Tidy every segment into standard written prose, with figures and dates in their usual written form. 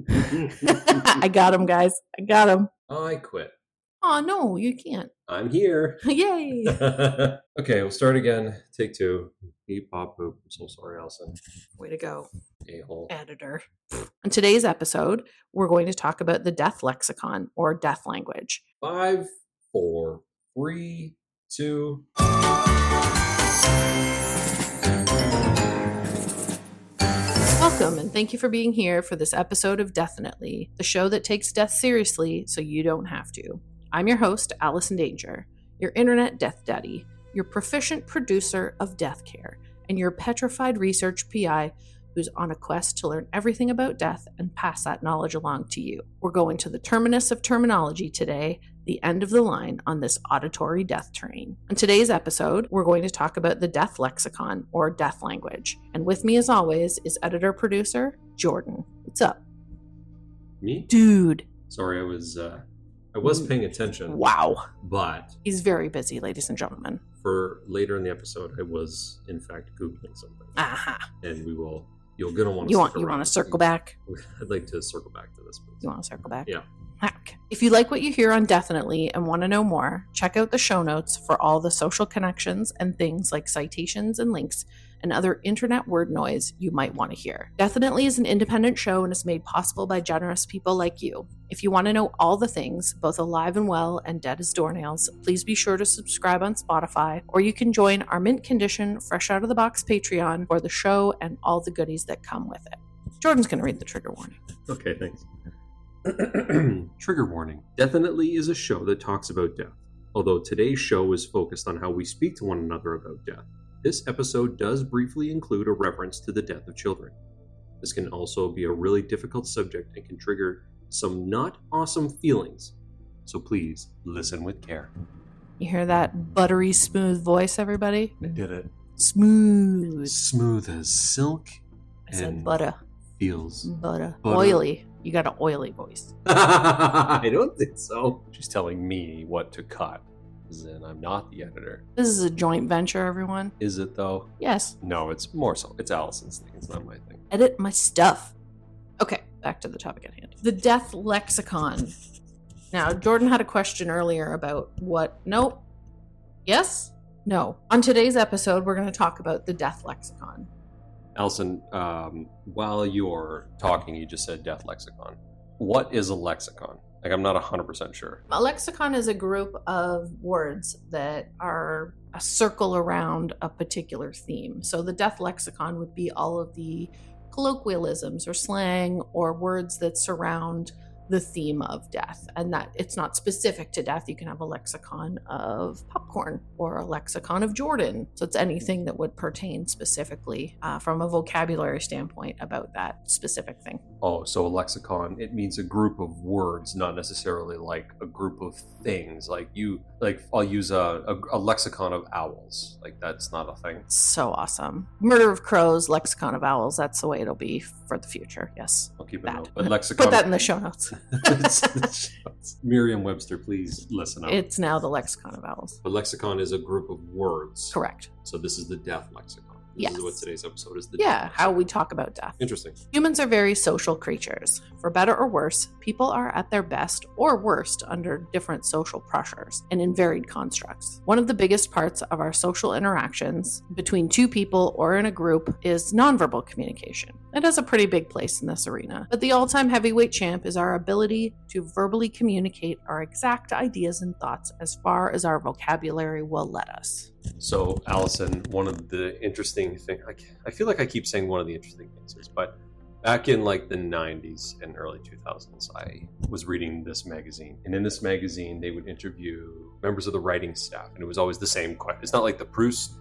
I got him, guys. I got him. I quit. Oh, no, you can't. I'm here. Yay. Okay, we'll start again. Take two. Beep, pop, poop. I'm so sorry, Allison. Way to go, A-hole. editor. In today's episode, we're going to talk about the death lexicon or death language. 5, 4, 3, 2. Welcome, and thank you for being here for this episode of DEATHinitely, the show that takes death seriously so you don't have to. I'm your host, Allison Danger, your internet death daddy, your proficient producer of death care, and your petrified research PI who's on a quest to learn everything about death and pass that knowledge along to you. We're going to the terminus of terminology today, the end of the line on this auditory death train. In today's episode, we're going to talk about the death lexicon or death language. And with me as always is editor-producer Jordan. What's up? Me? Dude. Sorry, I was paying attention. Wow. But he's very busy, ladies and gentlemen. For later in the episode, I was in fact Googling something. Aha. And you're gonna want to You want to circle back? I'd like to circle back to this, please. You want to circle back? Yeah. Okay. If you like what you hear on DEATHinitely and want to know more, check out the show notes for all the social connections and things like citations and links and other internet word noise you might want to hear. DEATHinitely is an independent show and is made possible by generous people like you. If you want to know all the things, both alive and well and dead as doornails, please be sure to subscribe on Spotify, or you can join our mint condition, fresh out of the box Patreon for the show and all the goodies that come with it. Jordan's going to read the trigger warning. Okay, thanks. Trigger warning. DEATHinitely is a show that talks about death. Although today's show is focused on how we speak to one another about death, this episode does briefly include a reference to the death of children. This can also be a really difficult subject and can trigger some not awesome feelings. So please listen with care. You hear that buttery smooth voice, everybody? I did it. Smooth. Smooth as silk. I said butter. Feels butter. Oily. You got an oily voice. I don't think so. She's telling me what to cut. And I'm not the editor. This is a joint venture, everyone. Is it though? Yes. No, it's more so. It's Allison's thing. It's not my thing. Edit my stuff. Okay, back to the topic at hand. The death lexicon. Now, Jordan had a question earlier about what? Nope. Yes? No. On today's episode, we're going to talk about the death lexicon. Allison, while you're talking, you just said death lexicon. What is a lexicon? Like, I'm not 100% sure. A lexicon is a group of words that are a circle around a particular theme. So the death lexicon would be all of the colloquialisms or slang or words that surround the theme of death, and that it's not specific to death. You can have a lexicon of popcorn or a lexicon of Jordan. So it's anything that would pertain specifically from a vocabulary standpoint about that specific thing. Oh, so a lexicon, it means a group of words, not necessarily like a group of things. I'll use a lexicon of owls. Like, that's not a thing. So awesome. Murder of crows, lexicon of owls. That's the way it'll be for the future. Yes. I'll keep a note. But lexicon. Put that in the show notes. Merriam-Webster, please listen up. It's now the lexicon of owls. A lexicon is a group of words. Correct. So this is the death lexicon. Yes. This is what today's episode is. How we talk about death. Interesting. Humans are very social creatures. For better or worse, people are at their best or worst under different social pressures and in varied constructs. One of the biggest parts of our social interactions between two people or in a group is nonverbal communication. It has a pretty big place in this arena, but the all-time heavyweight champ is our ability to verbally communicate our exact ideas and thoughts as far as our vocabulary will let us. So, Allison, one of the interesting things, I feel like I keep saying one of the interesting things is, but back in like the 90s and early 2000s, I was reading this magazine. And in this magazine, they would interview members of the writing staff. And it was always the same question. It's not like the Proust?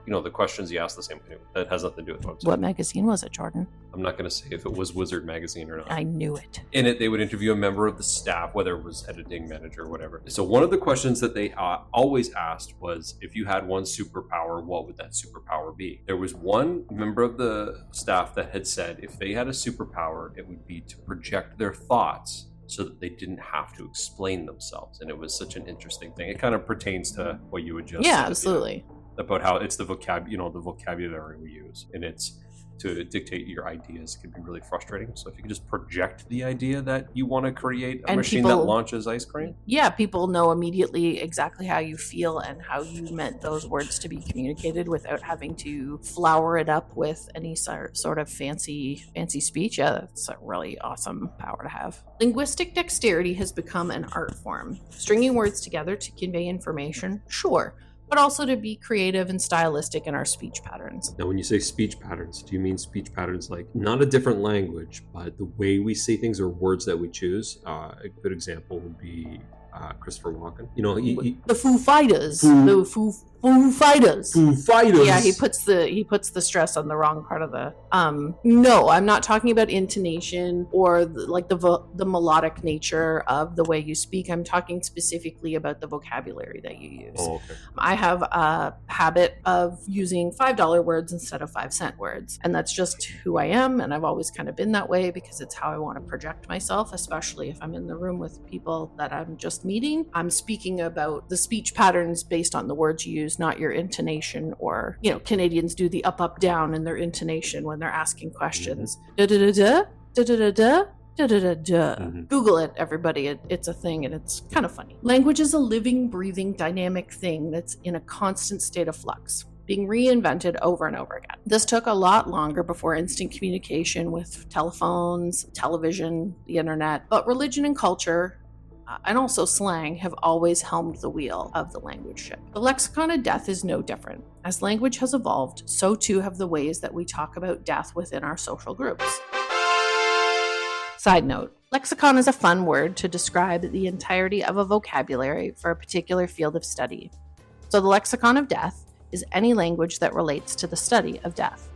You know, the questions you ask the same thing. That has nothing to do with what I'm saying. What magazine was it, Jordan? I'm not going to say if it was Wizard Magazine or not. I knew it. In it, they would interview a member of the staff, whether it was editing, manager, or whatever. So one of the questions that they always asked was, if you had one superpower, what would that superpower be? There was one member of the staff that had said if they had a superpower, it would be to project their thoughts so that they didn't have to explain themselves. And it was such an interesting thing. It kind of pertains to what you would just said. Yeah, absolutely. About how it's the vocabulary we use, and it's to dictate your ideas can be really frustrating. So if you can just project the idea that you want to create a machine that launches ice cream. Yeah, people know immediately exactly how you feel and how you meant those words to be communicated without having to flower it up with any sort of fancy speech. Yeah, that's a really awesome power to have. Linguistic dexterity has become an art form. Stringing words together to convey information, sure, but also to be creative and stylistic in our speech patterns. Now, when you say speech patterns, do you mean speech patterns like not a different language, but the way we say things or words that we choose? A good example would be Christopher Walken. You know, the Foo Fighters. The Foo Fighters. Foo Fighters. Yeah, he puts the stress on the wrong part of the. No, I'm not talking about intonation or the melodic nature of the way you speak. I'm talking specifically about the vocabulary that you use. Oh, okay. I have a habit of using $5 words instead of 5-cent words, and that's just who I am, and I've always kind of been that way because it's how I want to project myself, especially if I'm in the room with people that I'm just meeting. I'm speaking about the speech patterns based on the words you use, not your intonation, or, Canadians do the up, down in their intonation when they're asking questions. Da-da-da-da, da-da-da-da, da-da-da-da. Google it, everybody. It's a thing, and it's kind of funny. Language is a living, breathing, dynamic thing that's in a constant state of flux, being reinvented over and over again. This took a lot longer before instant communication with telephones, television, the internet, but religion and culture and also slang have always helmed the wheel of the language ship. The lexicon of death is no different. As language has evolved, so too have the ways that we talk about death within our social groups. Side note, lexicon is a fun word to describe the entirety of a vocabulary for a particular field of study. So the lexicon of death is any language that relates to the study of death.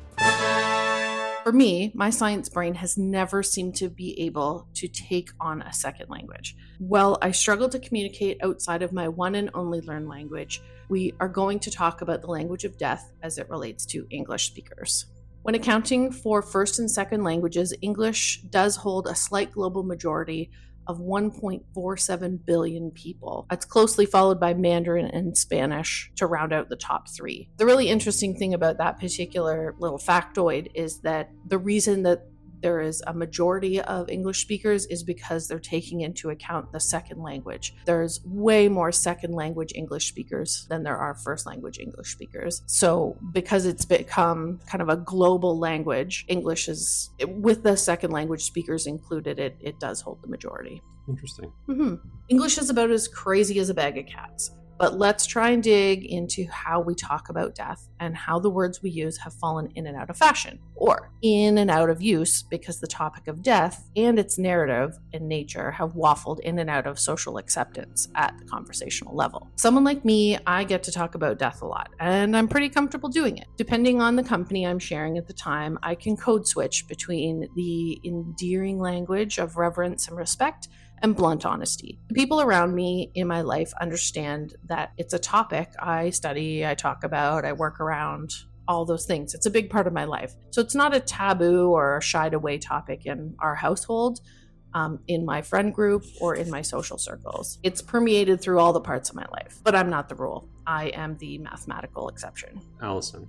For me, my science brain has never seemed to be able to take on a second language. While I struggle to communicate outside of my one and only learned language, we are going to talk about the language of death as it relates to English speakers. When accounting for first and second languages, English does hold a slight global majority of 1.47 billion people. That's closely followed by Mandarin and Spanish to round out the top 3. The really interesting thing about that particular little factoid is that the reason that there is a majority of English speakers is because they're taking into account the second language. There's way more second language English speakers than there are first language English speakers. So because it's become kind of a global language, English is, with the second language speakers included, it does hold the majority. Interesting. English is about as crazy as a bag of cats. But let's try and dig into how we talk about death and how the words we use have fallen in and out of fashion, or in and out of use, because the topic of death and its narrative and nature have waffled in and out of social acceptance at the conversational level. Someone like me, I get to talk about death a lot, and I'm pretty comfortable doing it. Depending on the company I'm sharing at the time, I can code switch between the endearing language of reverence and respect and blunt honesty. The people around me in my life understand that it's a topic I study, I talk about, I work around, all those things. It's a big part of my life. So it's not a taboo or a shied away topic in our household, in my friend group, or in my social circles. It's permeated through all the parts of my life, but I'm not the rule. I am the mathematical exception. Allison.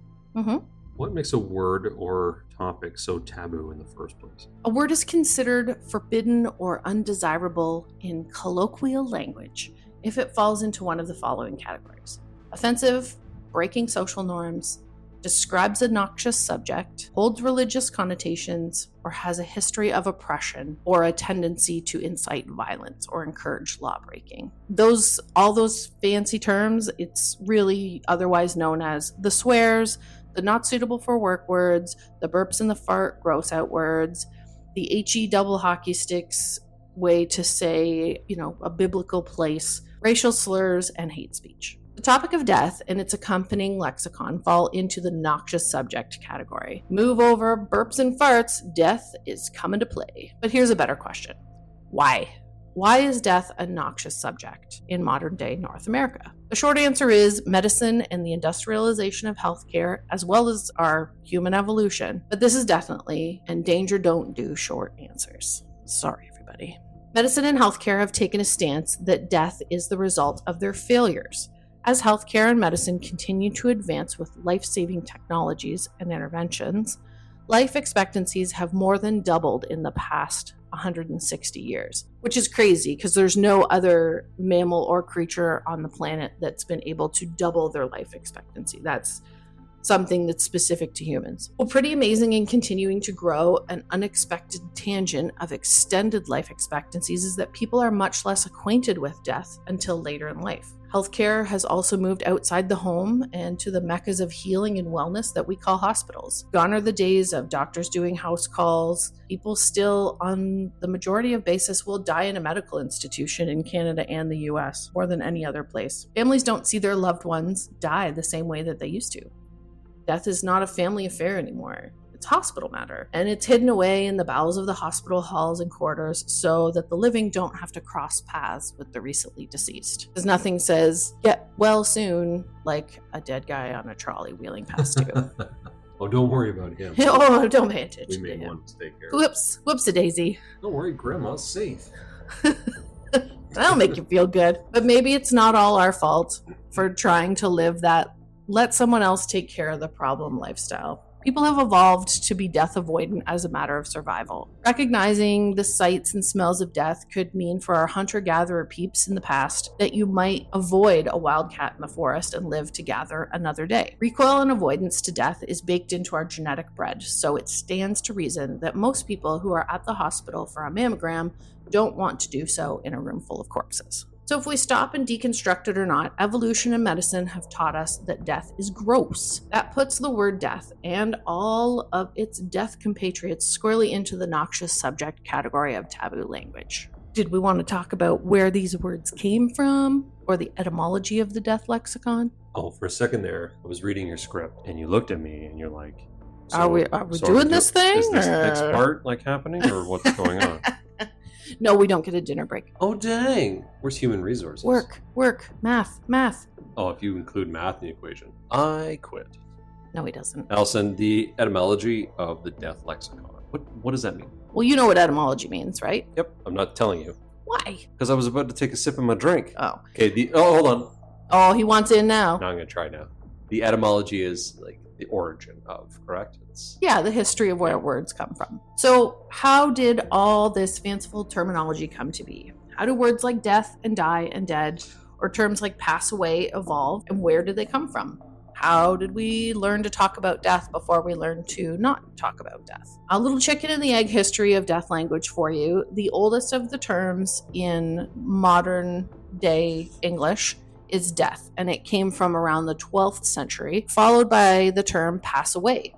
What makes a word or topic so taboo in the first place? A word is considered forbidden or undesirable in colloquial language if it falls into one of the following categories: offensive, breaking social norms, describes a noxious subject, holds religious connotations, or has a history of oppression or a tendency to incite violence or encourage lawbreaking. All those fancy terms, it's really otherwise known as the swears, the not suitable for work words, the burps and the fart gross out words, the HE double hockey sticks way to say, a biblical place, racial slurs, and hate speech. The topic of death and its accompanying lexicon fall into the noxious subject category. Move over, burps and farts, death is coming to play. But here's a better question. Why? Why is death a noxious subject in modern-day North America? The short answer is medicine and the industrialization of healthcare, as well as our human evolution. But this is definitely, and danger don't do short answers. Sorry, everybody. Medicine and healthcare have taken a stance that death is the result of their failures. As healthcare and medicine continue to advance with life-saving technologies and interventions, life expectancies have more than doubled in the past 160 years, which is crazy because there's no other mammal or creature on the planet that's been able to double their life expectancy. That's something that's specific to humans. Well, pretty amazing and continuing to grow. An unexpected tangent of extended life expectancies is that people are much less acquainted with death until later in life. Healthcare has also moved outside the home and to the meccas of healing and wellness that we call hospitals. Gone are the days of doctors doing house calls. People still, on the majority of basis, will die in a medical institution in Canada and the US more than any other place. Families don't see their loved ones die the same way that they used to. Death is not a family affair anymore. It's hospital matter, and it's hidden away in the bowels of the hospital halls and corridors so that the living don't have to cross paths with the recently deceased. Because nothing says, get well soon, like a dead guy on a trolley wheeling past you. Oh, don't worry about him. Oh, don't pay attention We to made him. one mistake here. Whoops-a-daisy. Don't worry, Grandma's safe. That'll make you feel good. But maybe it's not all our fault for trying to live that let someone else take care of the problem lifestyle. People have evolved to be death avoidant as a matter of survival. Recognizing the sights and smells of death could mean for our hunter-gatherer peeps in the past that you might avoid a wildcat in the forest and live to gather another day. Recoil and avoidance to death is baked into our genetic bread, so it stands to reason that most people who are at the hospital for a mammogram don't want to do so in a room full of corpses. So if we stop and deconstruct it or not, evolution and medicine have taught us that death is gross. That puts the word death and all of its death compatriots squarely into the noxious subject category of taboo language. Did we want to talk about where these words came from or the etymology of the death lexicon? Oh, for a second there, I was reading your script and you looked at me and you're like, Are we doing this thing? Is this the next part like happening or what's going on? No, we don't get a dinner break. Oh, dang. Where's human resources? Work, math. Oh, if you include math in the equation. I quit. No, he doesn't. Allison, the etymology of the death lexicon. What does that mean? Well, you know what etymology means, right? Yep, I'm not telling you. Why? Because I was about to take a sip of my drink. Oh. Okay, hold on. Oh, he wants in now. Now I'm going to try now. The etymology is like the origin of, correct? Yeah, the history of where words come from. So how did all this fanciful terminology come to be? How do words like death and die and dead, or terms like pass away, evolve, and where did they come from? How did we learn to talk about death before we learned to not talk about death? A little chicken and the egg history of death language for you. The oldest of the terms in modern day English is death, and it came from around the 12th century, followed by the term pass away.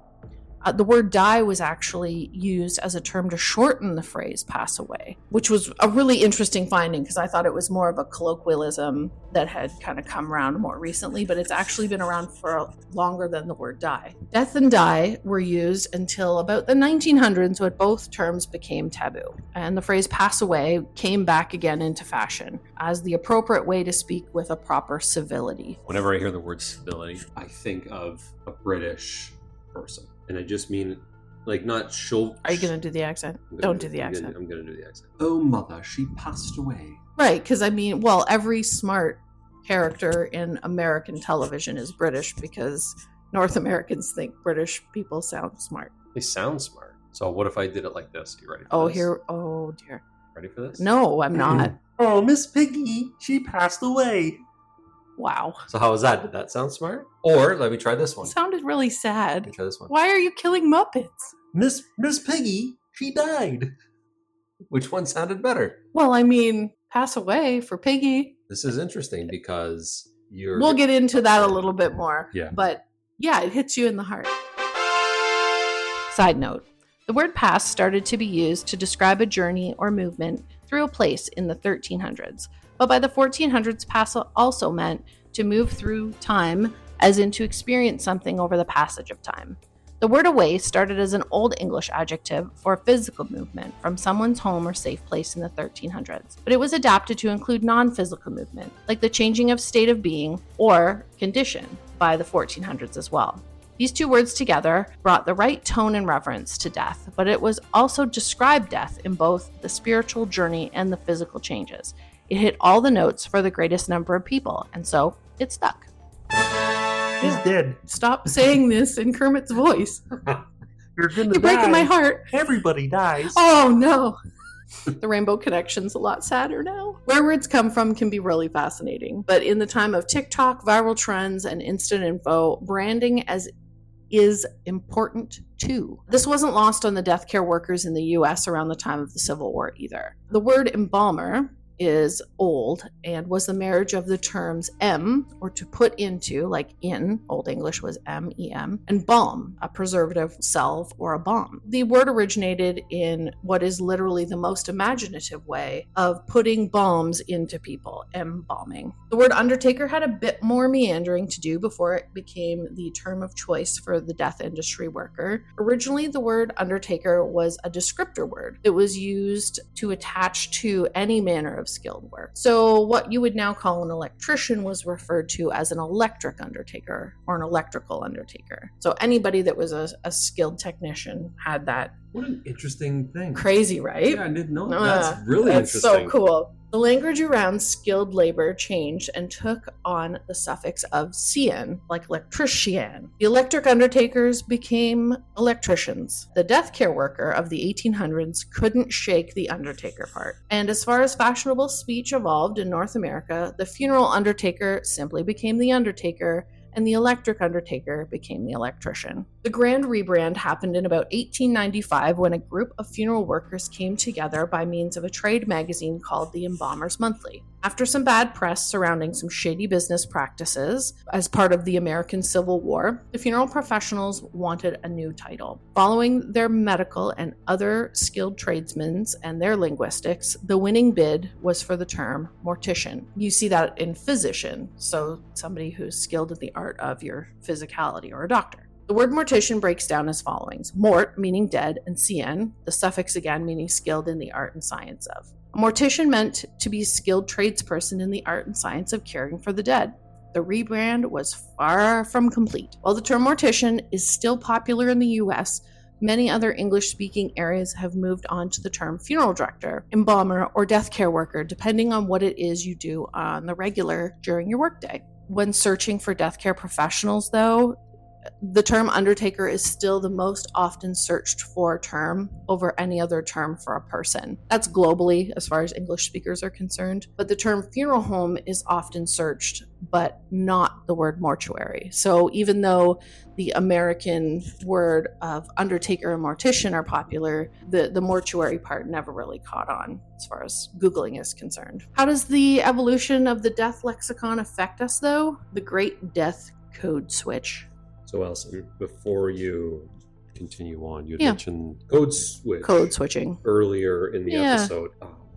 The word die was actually used as a term to shorten the phrase pass away, which was a really interesting finding because I thought it was more of a colloquialism that had kind of come around more recently, but it's actually been around for longer than the word die. Death and die were used until about the 1900s when both terms became taboo. And the phrase pass away came back again into fashion as the appropriate way to speak with a proper civility. Whenever I hear the word civility, I think of a British person. And I just mean, like, not show. Are you going to do the accent? Don't do the accent. I'm going to do the accent. Oh, mother, she passed away. Right, because I mean, well, every smart character in American television is British because North Americans think British people sound smart. They sound smart. So what if I did it like this? You ready for this? Oh, dear. Ready for this? No, I'm not. Oh, Miss Piggy, she passed away. Wow. So how was that? Did that sound smart? Or let me try this one. It sounded really sad. Let me try this one. Why are you killing Muppets? Miss Piggy, she died. Which one sounded better? Well, I mean, pass away for Piggy. This is interesting because you're... We'll get into that a little bit more. Yeah. But yeah, it hits you in the heart. Side note. The word pass started to be used to describe a journey or movement through a place in the 1300s. But by the 1400s, pass also meant to move through time, as in to experience something over the passage of time. The word away started as an Old English adjective for a physical movement from someone's home or safe place in the 1300s, but it was adapted to include non-physical movement, like the changing of state of being or condition, by the 1400s as well. These two words together brought the right tone and reverence to death, but it was also described death in both the spiritual journey and the physical changes. It hit all the notes for the greatest number of people, and so it stuck. He's dead. Stop saying this in Kermit's voice. You're gonna You're breaking my heart. Everybody dies. Oh, no. The Rainbow Connection's a lot sadder now. Where words come from can be really fascinating. But in the time of TikTok, viral trends, and instant info, branding is important too. This wasn't lost on the death care workers in the US around the time of the Civil War either. The word embalmer is old and was the marriage of the terms or to put into, like in, Old English was M-E-M, and balm, a preservative salve or a balm. The word originated in what is literally the most imaginative way of putting balms into people, embalming. The word undertaker had a bit more meandering to do before it became the term of choice for the death industry worker. Originally, the word undertaker was a descriptor word. It was used to attach to any manner of skilled work. So what you would now call an electrician was referred to as an electric undertaker or an electrical undertaker. So anybody that was a skilled technician had that. What an interesting thing. Crazy, right? Yeah, I didn't know. That's really interesting. That's so cool. The language around skilled labor changed and took on the suffix of "cian," like electrician. The electric undertakers became electricians. The death care worker of the 1800s couldn't shake the undertaker part. And as far as fashionable speech evolved in North America, the funeral undertaker simply became the undertaker, and the electric undertaker became the electrician. The grand rebrand happened in about 1895 when a group of funeral workers came together by means of a trade magazine called the Embalmers Monthly. After some bad press surrounding some shady business practices as part of the American Civil War, the funeral professionals wanted a new title. Following their medical and other skilled tradesmen and their linguistics, the winning bid was for the term mortician. You see that in physician, so somebody who's skilled in the art of your physicality, or a doctor. The word mortician breaks down as follows: mort, meaning dead, and cien, the suffix again meaning skilled in the art and science of. A mortician meant to be a skilled tradesperson in the art and science of caring for the dead. The rebrand was far from complete. While the term mortician is still popular in the US, many other English-speaking areas have moved on to the term funeral director, embalmer, or death care worker, depending on what it is you do on the regular during your workday. When searching for death care professionals, though, the term undertaker is still the most often searched for term over any other term for a person. That's globally as far as English speakers are concerned. But the term funeral home is often searched, but not the word mortuary. So even though the American word of undertaker and mortician are popular, the mortuary part never really caught on as far as Googling is concerned. How does the evolution of the death lexicon affect us, though? The great death code switch. So, Allison, before you continue on, you mentioned code switching earlier in the episode,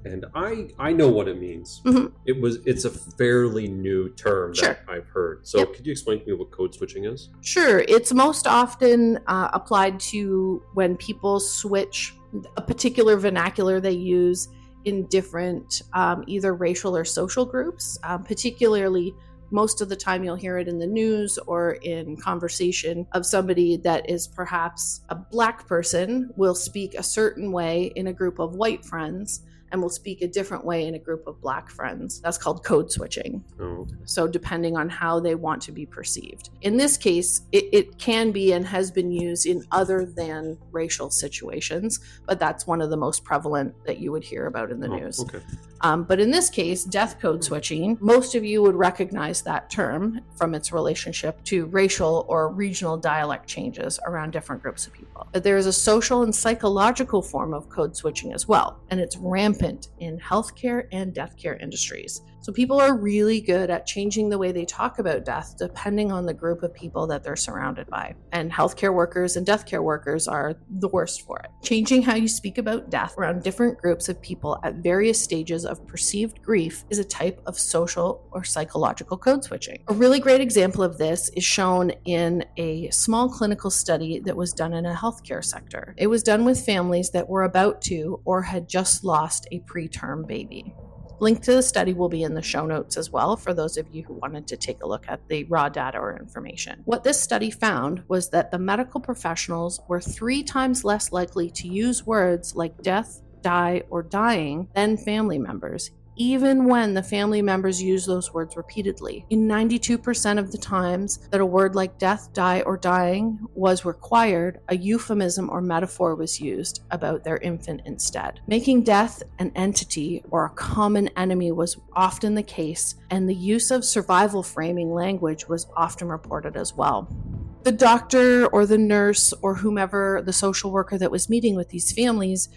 and I know what it means. Mm-hmm. It's a fairly new term that I've heard. So, could you explain to me what code switching is? Sure, it's most often applied to when people switch a particular vernacular they use in different either racial or social groups, particularly. Most of the time you'll hear it in the news or in conversation of somebody that is perhaps a black person will speak a certain way in a group of white friends and will speak a different way in a group of black friends. That's called code switching. Oh, okay. So depending on how they want to be perceived. In this case, it can be and has been used in other than racial situations, but that's one of the most prevalent that you would hear about in the news. Okay. But in this case, death code switching, most of you would recognize that term from its relationship to racial or regional dialect changes around different groups of people. But there is a social and psychological form of code switching as well, and it's rampant in healthcare and death care industries. So people are really good at changing the way they talk about death depending on the group of people that they're surrounded by. And healthcare workers and death care workers are the worst for it. Changing how you speak about death around different groups of people at various stages of perceived grief is a type of social or psychological code switching. A really great example of this is shown in a small clinical study that was done in a healthcare sector. It was done with families that were about to or had just lost a preterm baby. Link to the study will be in the show notes as well for those of you who wanted to take a look at the raw data or information. What this study found was that the medical professionals were 3 times less likely to use words like death, die, or dying than family members, even when the family members use those words repeatedly. In 92% of the times that a word like death, die, or dying was required, a euphemism or metaphor was used about their infant instead. Making death an entity or a common enemy was often the case, and the use of survival framing language was often reported as well. The doctor or the nurse or whomever, the social worker that was meeting with these families,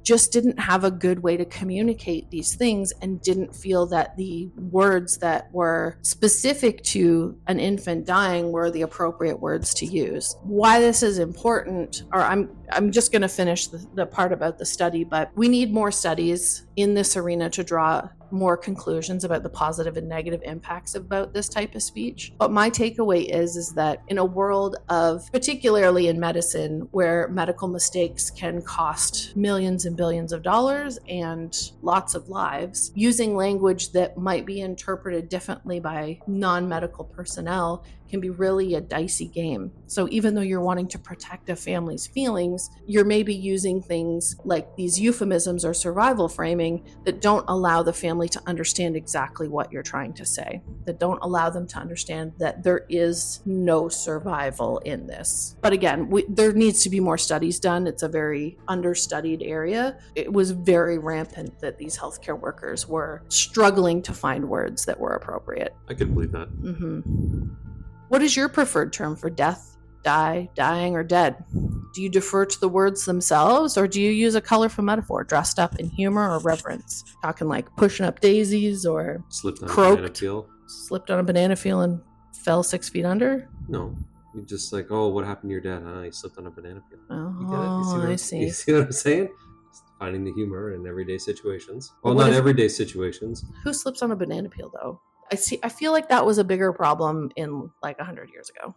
just didn't have a good way to communicate these things and didn't feel that the words that were specific to an infant dying were the appropriate words to use. Why this is important, or I'm just going to finish the part about the study, but we need more studies in this arena to draw more conclusions about the positive and negative impacts about this type of speech. But my takeaway is that in a world of, particularly in medicine, where medical mistakes can cost millions and billions of dollars and lots of lives, using language that might be interpreted differently by non-medical personnel can be really a dicey game. So even though you're wanting to protect a family's feelings, you're maybe using things like these euphemisms or survival framing that don't allow the family to understand exactly what you're trying to say, that don't allow them to understand that there is no survival in this. But again, there needs to be more studies done. It's a very understudied area. It was very rampant that these healthcare workers were struggling to find words that were appropriate. I can believe that. What is your preferred term for death, die, dying, or dead? Do you defer to the words themselves, or do you use a colorful metaphor dressed up in humor or reverence? Talking like pushing up daisies or Slipped on croaked, a banana peel. Slipped on a banana peel and fell 6 feet under? No. You just like, oh, what happened to your dad? He slipped on a banana peel. Oh, I see. You see what I'm saying? Finding the humor in everyday situations. Well, What not if- everyday situations. Who slips on a banana peel, though? I feel like that was a bigger problem in like 100 years ago.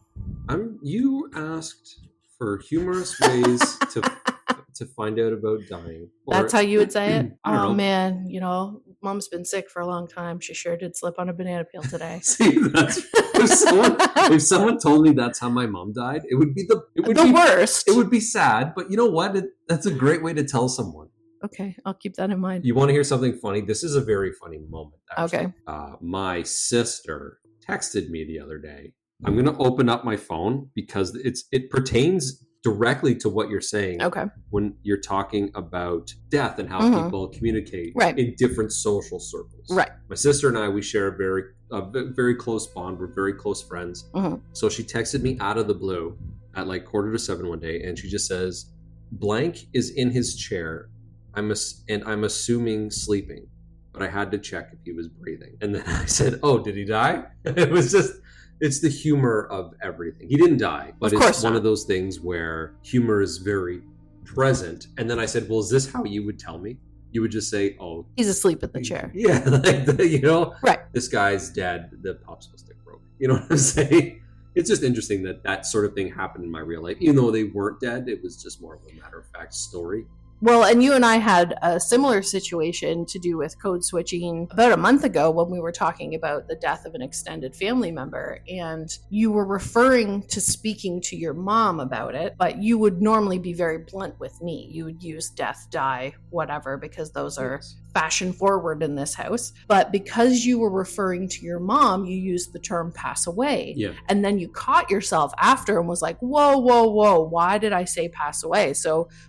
You asked for humorous ways to find out about dying. That's how you would say it? I don't know. Man, Mom's been sick for a long time. She sure did slip on a banana peel today. See, if someone told me that's how my mom died, it would be the worst. It would be sad, but you know what? That's a great way to tell someone. Okay, I'll keep that in mind. You want to hear something funny? This is a very funny moment, actually. Okay. My sister texted me the other day. I'm going to open up my phone because it pertains directly to what you're saying. Okay. When you're talking about death and how people communicate in different social circles. Right. My sister and I, we share a very close bond. We're very close friends. So she texted me out of the blue at like 6:45 one day, and she just says, "Blank is in his chair. I'm assuming sleeping, but I had to check if he was breathing." And then I said, "Oh, did he die?" It's the humor of everything. He didn't die, but it's one of those things where humor is very present. And then I said, "Well, is this how you would tell me?" You would just say, "Oh, he's asleep in the chair." Yeah, right. This guy's dead. The popsicle stick broke. You know what I'm saying? It's just interesting that sort of thing happened in my real life. Even though they weren't dead, it was just more of a matter-of-fact story. Well, and you and I had a similar situation to do with code switching about a month ago when we were talking about the death of an extended family member, and you were referring to speaking to your mom about it, but you would normally be very blunt with me. You would use death, die, whatever, because those are fashion forward in this house. But because you were referring to your mom, you used the term pass away. Yeah. And then you caught yourself after and was like, whoa, why did I say pass away?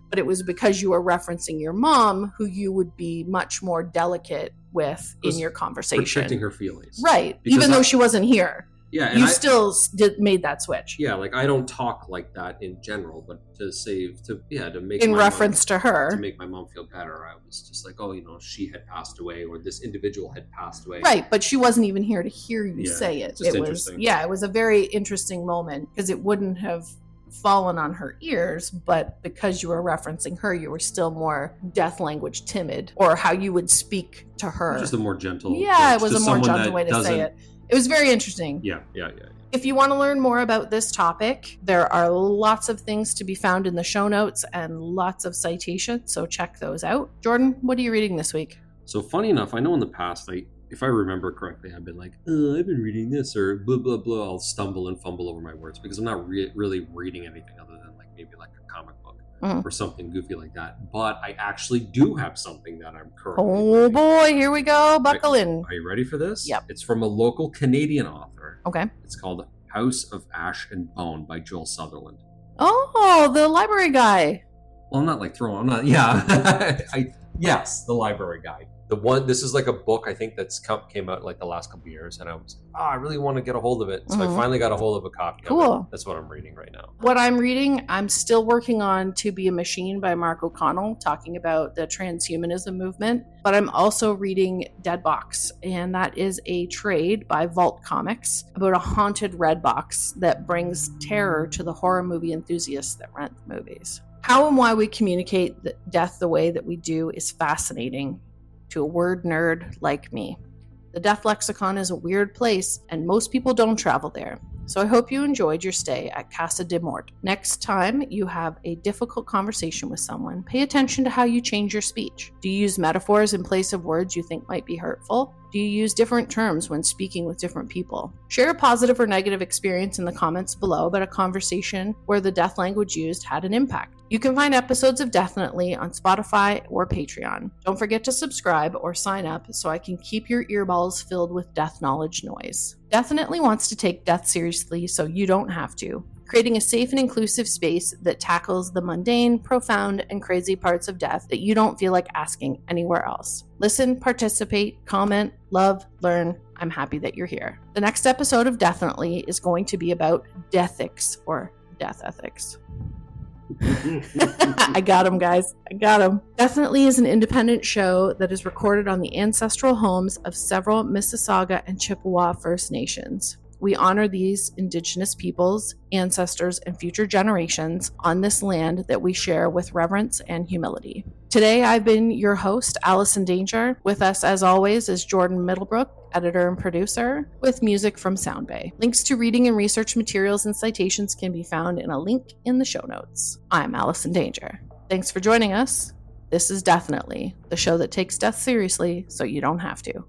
But it was because you were referencing your mom, who you would be much more delicate with in your conversation. Protecting her feelings. Right. Even though she wasn't here. Yeah. And you still made that switch. Yeah. Like I don't talk like that in general, but to make in reference to her. To make my mom feel better, I was just like, oh, she had passed away, or this individual had passed away. Right. But she wasn't even here to hear you say it. Just it was a very interesting moment because it wouldn't have fallen on her ears, but because you were referencing her, you were still more death language timid, or how you would speak to her. Just a more gentle. Yeah, it was a more gentle way to say it. It was very interesting. Yeah. If you want to learn more about this topic, there are lots of things to be found in the show notes and lots of citations, so check those out. Jordan, what are you reading this week? So funny enough, I know in the past, if I remember correctly, I've been like, I've been reading this, or blah, blah, blah. I'll stumble and fumble over my words because I'm not really reading anything other than maybe a comic book. or something goofy like that. But I actually do have something that I'm currently Oh reading. boy, here we go. Buckle in. Are you ready for this? Yep. It's from a local Canadian author. Okay. It's called House of Ash and Bone by Joel Sutherland. Oh, the library guy. Well, I'm not like throwing. I'm not. Yeah. Yes, the library guy. This is like a book I think that's came out like the last couple of years, and I was I really want to get a hold of it, so I finally got a hold of a copy. Cool. Of it. That's what I'm reading right now. What I'm reading, I'm still working on To Be a Machine by Mark O'Connell, talking about the transhumanism movement. But I'm also reading Dead Box, and that is a trade by Vault Comics about a haunted red box that brings terror to the horror movie enthusiasts that rent the movies. How and why we communicate death the way that we do is fascinating to a word nerd like me. The Death Lexicon is a weird place, and most people don't travel there. So I hope you enjoyed your stay at Casa de Mort. Next time you have a difficult conversation with someone, pay attention to how you change your speech. Do you use metaphors in place of words you think might be hurtful? Do you use different terms when speaking with different people? Share a positive or negative experience in the comments below about a conversation where the death language used had an impact. You can find episodes of Deathinitely on Spotify or Patreon. Don't forget to subscribe or sign up so I can keep your earballs filled with death knowledge noise. Deathinitely wants to take death seriously so you don't have to, creating a safe and inclusive space that tackles the mundane, profound, and crazy parts of death that you don't feel like asking anywhere else. Listen, participate, comment, love, learn. I'm happy that you're here. The next episode of Deathinitely is going to be about deathics or death ethics. I got him, guys. I got him. Deathinitely is an independent show that is recorded on the ancestral homes of several Mississauga and Chippewa First Nations. We honor these Indigenous peoples, ancestors, and future generations on this land that we share with reverence and humility. Today, I've been your host, Allison Danger. With us, as always, is Jordan Middlebrook, editor and producer, with music from Soundbay. Links to reading and research materials and citations can be found in a link in the show notes. I'm Allison Danger. Thanks for joining us. This is Deathinitely, the show that takes death seriously so you don't have to.